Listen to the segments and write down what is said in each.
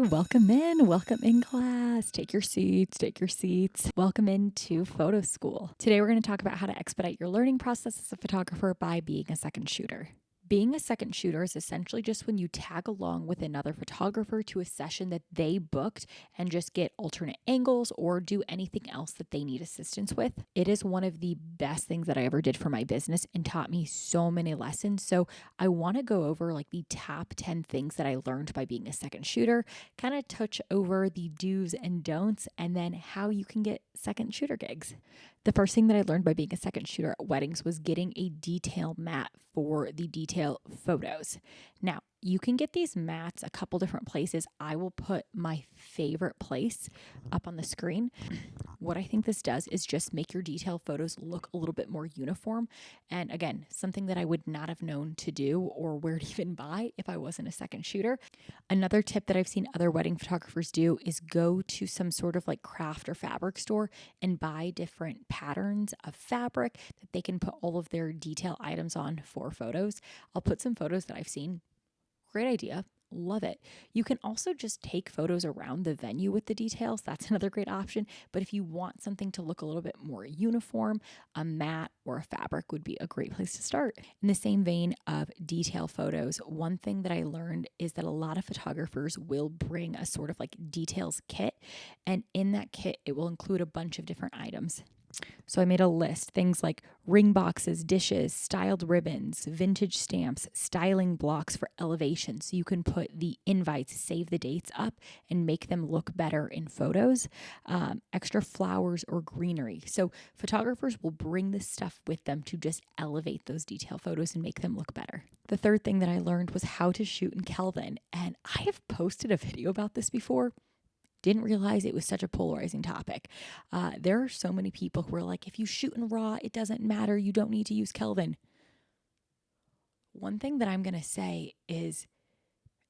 Welcome in class. Take your seats. Welcome into photo school. Today we're going to talk about how to expedite your learning process as a photographer by being a second shooter. Being a second shooter is essentially just when you tag along with another photographer to a session that they booked and just get alternate angles or do anything else that they need assistance with. It is one of the best things that I ever did for my business and taught me so many lessons. So I want to go over like the top 10 things that I learned by being a second shooter, kind of touch over the do's and don'ts, and then how you can get second shooter gigs. The first thing that I learned by being a second shooter at weddings was getting a detail mat for the detail photos. Now, you can get these mats a couple different places. I will put my favorite place up on the screen. What I think this does is just make your detail photos look a little bit more uniform. And again, something that I would not have known to do or where to even buy if I wasn't a second shooter. Another tip that I've seen other wedding photographers do is go to some sort of like craft or fabric store and buy different patterns of fabric that they can put all of their detail items on for photos. I'll put some photos that I've seen. Great idea. Love it. You can also just take photos around the venue with the details. That's another great option. But if you want something to look a little bit more uniform, a mat or a fabric would be a great place to start. In the same vein of detail photos, one thing that I learned is that a lot of photographers will bring a sort of like details kit. And in that kit, it will include a bunch of different items. So I made a list, things like ring boxes, dishes, styled ribbons, vintage stamps, styling blocks for elevation. So you can put the invites, save the dates up and make them look better in photos, extra flowers or greenery. So photographers will bring this stuff with them to just elevate those detail photos and make them look better. The third thing that I learned was how to shoot in Kelvin. And I have posted a video about this before. Didn't realize it was such a polarizing topic. There are so many people who are like, if you shoot in RAW, it doesn't matter. You don't need to use Kelvin. One thing that I'm going to say is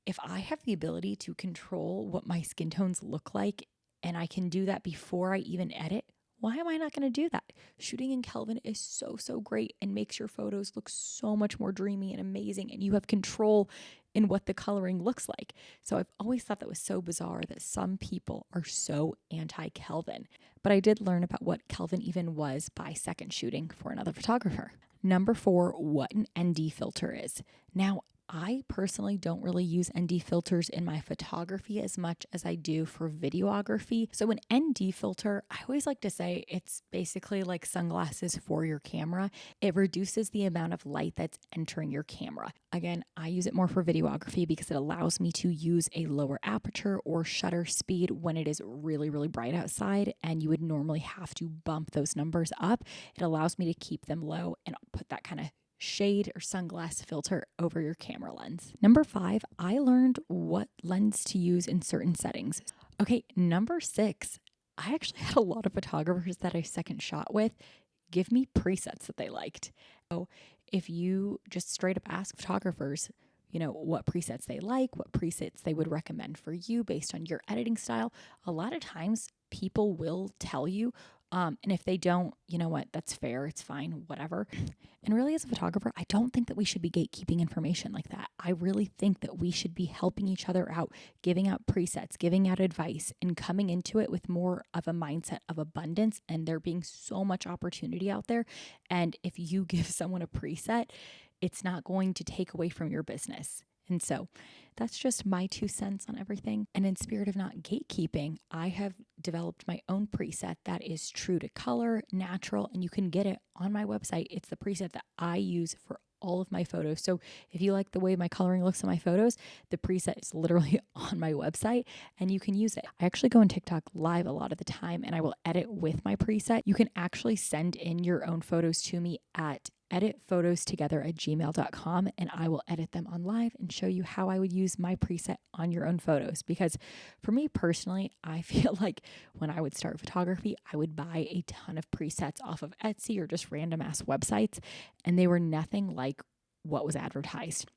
if I have the ability to control what my skin tones look like, and I can do that before I even edit, why am I not going to do that? Shooting in Kelvin is so great and makes your photos look so much more dreamy and amazing, and you have control in what the coloring looks like. So I've always thought that was so bizarre that some people are so anti-Kelvin. But I did learn about what Kelvin even was by second shooting for another photographer. Number 4, what an ND filter is. Now, I personally don't really use ND filters in my photography as much as I do for videography. So an ND filter, I always like to say it's basically like sunglasses for your camera. It reduces the amount of light that's entering your camera. Again, I use it more for videography because it allows me to use a lower aperture or shutter speed when it is really bright outside and you would normally have to bump those numbers up. It allows me to keep them low and put that kind of shade or sunglass filter over your camera lens. Number 5, I learned what lens to use in certain settings. Okay, number 6, I actually had a lot of photographers that I second shot with give me presets that they liked. So if you just straight up ask photographers, what presets they like, what presets they would recommend for you based on your editing style, a lot of times people will tell you. And if they don't, you know what, that's fair, it's fine, whatever. And really, as a photographer, I don't think that we should be gatekeeping information like that. I really think that we should be helping each other out, giving out presets, giving out advice, and coming into it with more of a mindset of abundance and there being so much opportunity out there. And if you give someone a preset, it's not going to take away from your business. And so that's just my 2 cents on everything. And in spirit of not gatekeeping, I have developed my own preset that is true to color, natural, and you can get it on my website. It's the preset that I use for all of my photos. So if you like the way my coloring looks in my photos, the preset is literally on my website and you can use it. I actually go on TikTok live a lot of the time and I will edit with my preset. You can actually send in your own photos to me at editphotostogether@gmail.com and I will edit them on live and show you how I would use my preset on your own photos. Because for me personally, I feel like when I would start photography, I would buy a ton of presets off of Etsy or just random ass websites, and they were nothing like what was advertised.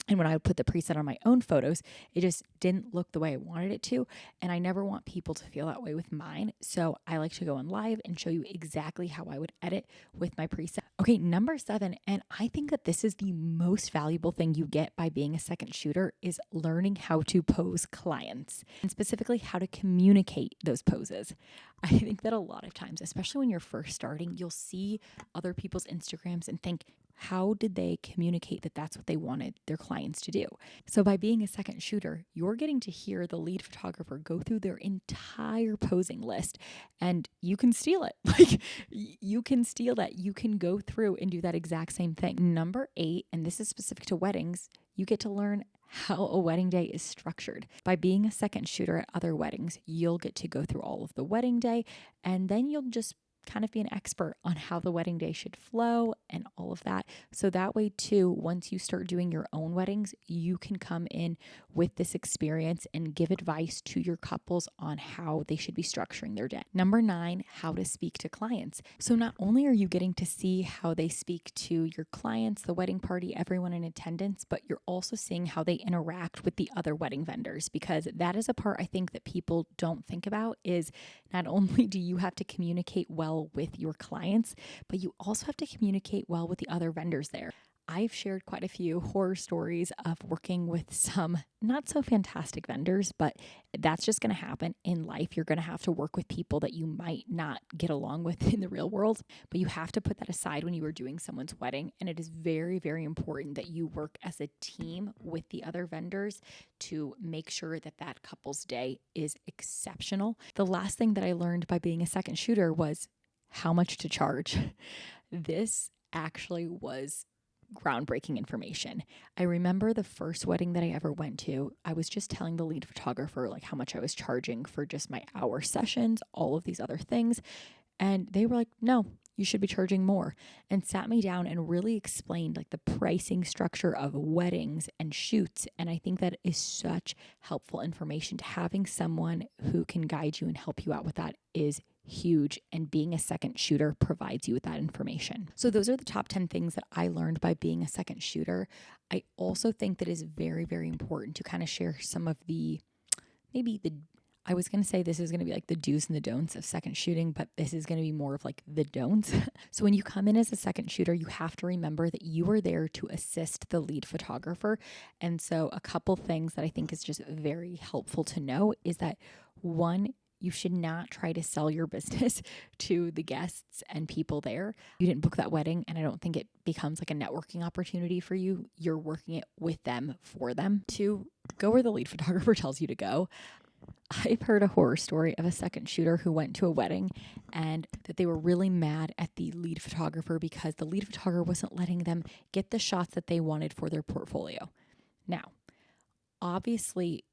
And when I would put the preset on my own photos, it just didn't look the way I wanted it to. And I never want people to feel that way with mine. So I like to go on live and show you exactly how I would edit with my preset. Okay, number 7, and I think that this is the most valuable thing you get by being a second shooter, is learning how to pose clients, and specifically how to communicate those poses. I think that a lot of times, especially when you're first starting, you'll see other people's Instagrams and think, how did they communicate that that's what they wanted their clients to do? So by being a second shooter, you're getting to hear the lead photographer go through their entire posing list, and you can steal it. Like, you can steal that. You can go through and do that exact same thing. Number 8, and this is specific to weddings, you get to learn how a wedding day is structured. By being a second shooter at other weddings, you'll get to go through all of the wedding day, and then you'll just kind of be an expert on how the wedding day should flow and all of that. So that way too, once you start doing your own weddings, you can come in with this experience and give advice to your couples on how they should be structuring their day. Number 9, how to speak to clients. So not only are you getting to see how they speak to your clients, the wedding party, everyone in attendance, but you're also seeing how they interact with the other wedding vendors, because that is a part I think that people don't think about. Is not only do you have to communicate well with your clients, but you also have to communicate well with the other vendors there. I've shared quite a few horror stories of working with some not so fantastic vendors, but that's just going to happen in life. You're going to have to work with people that you might not get along with in the real world, but you have to put that aside when you are doing someone's wedding. And it is very, very important that you work as a team with the other vendors to make sure that that couple's day is exceptional. The last thing that I learned by being a second shooter was how much to charge. This actually was groundbreaking information. I remember the first wedding that I ever went to, I was just telling the lead photographer like how much I was charging for just my hour sessions, all of these other things. And they were like, no, you should be charging more, and sat me down and really explained like the pricing structure of weddings and shoots. And I think that is such helpful information. To having someone who can guide you and help you out with that is huge, and being a second shooter provides you with that information. So those are the top 10 things that I learned by being a second shooter. I also think that is very, very important to kind of share some of the, maybe the, I was going to say this is going to be like the do's and the don'ts of second shooting, but this is going to be more of like the don'ts. So when you come in as a second shooter, you have to remember that you are there to assist the lead photographer. And so a couple things that I think is just very helpful to know is that, one, you should not try to sell your business to the guests and people there. You didn't book that wedding, and I don't think it becomes like a networking opportunity for you. You're working it with them, for them. 2, go where the lead photographer tells you to go. I've heard a horror story of a second shooter who went to a wedding and that they were really mad at the lead photographer because the lead photographer wasn't letting them get the shots that they wanted for their portfolio. Now, obviously,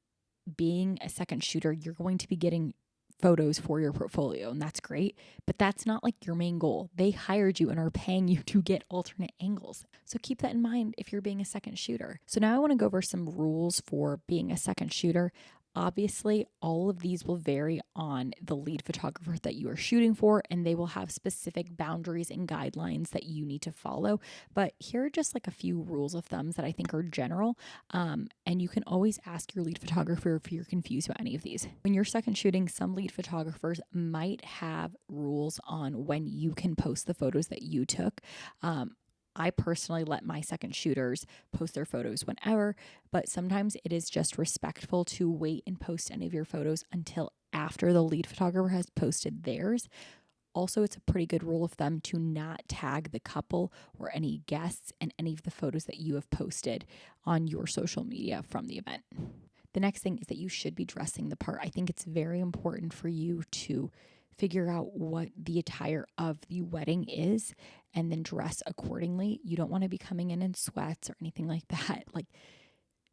being a second shooter, you're going to be getting photos for your portfolio, and that's great, but that's not like your main goal. They hired you and are paying you to get alternate angles. So keep that in mind if you're being a second shooter. So now I want to go over some rules for being a second shooter. Obviously, all of these will vary on the lead photographer that you are shooting for, and they will have specific boundaries and guidelines that you need to follow. But here are just like a few rules of thumbs that I think are general. And you can always ask your lead photographer if you're confused about any of these. When you're second shooting, some lead photographers might have rules on when you can post the photos that you took. I personally let my second shooters post their photos whenever, but sometimes it is just respectful to wait and post any of your photos until after the lead photographer has posted theirs. Also, it's a pretty good rule of thumb to not tag the couple or any guests in any of the photos that you have posted on your social media from the event. The next thing is that you should be dressing the part. I think it's very important for you to figure out what the attire of the wedding is and then dress accordingly. You don't want to be coming in sweats or anything like that. Like,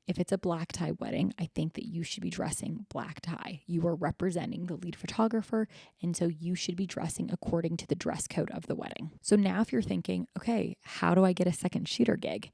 if it's a black tie wedding, I think that you should be dressing black tie. You are representing the lead photographer, and so you should be dressing according to the dress code of the wedding. So now if you're thinking, okay, how do I get a second shooter gig?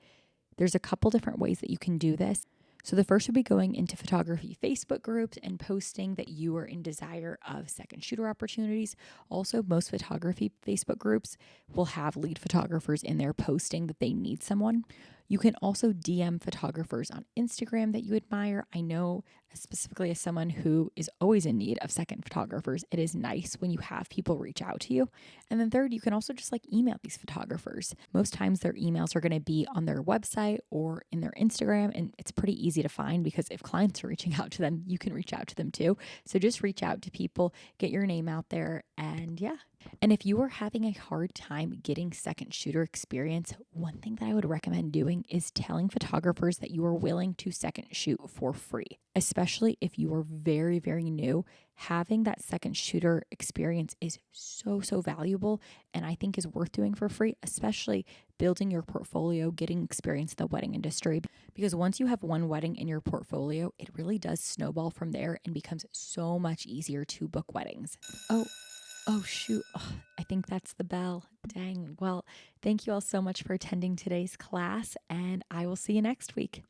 There's a couple different ways that you can do this. So the first would be going into photography Facebook groups and posting that you are in desire of second shooter opportunities. Also, most photography Facebook groups will have lead photographers in there posting that they need someone. You can also DM photographers on Instagram that you admire. I know, specifically as someone who is always in need of second photographers, it is nice when you have people reach out to you. And then third, you can also just like email these photographers. Most times their emails are going to be on their website or in their Instagram, and it's pretty easy to find because if clients are reaching out to them, you can reach out to them too. So just reach out to people, get your name out there, and yeah. And if you are having a hard time getting second shooter experience, one thing that I would recommend doing is telling photographers that you are willing to second shoot for free, especially if you are very, very new. Having that second shooter experience is so valuable, and I think is worth doing for free, especially building your portfolio, getting experience in the wedding industry. Because once you have one wedding in your portfolio, it really does snowball from there and becomes so much easier to book weddings. Oh, shoot. Oh, I think that's the bell. Dang. Well, thank you all so much for attending today's class, and I will see you next week.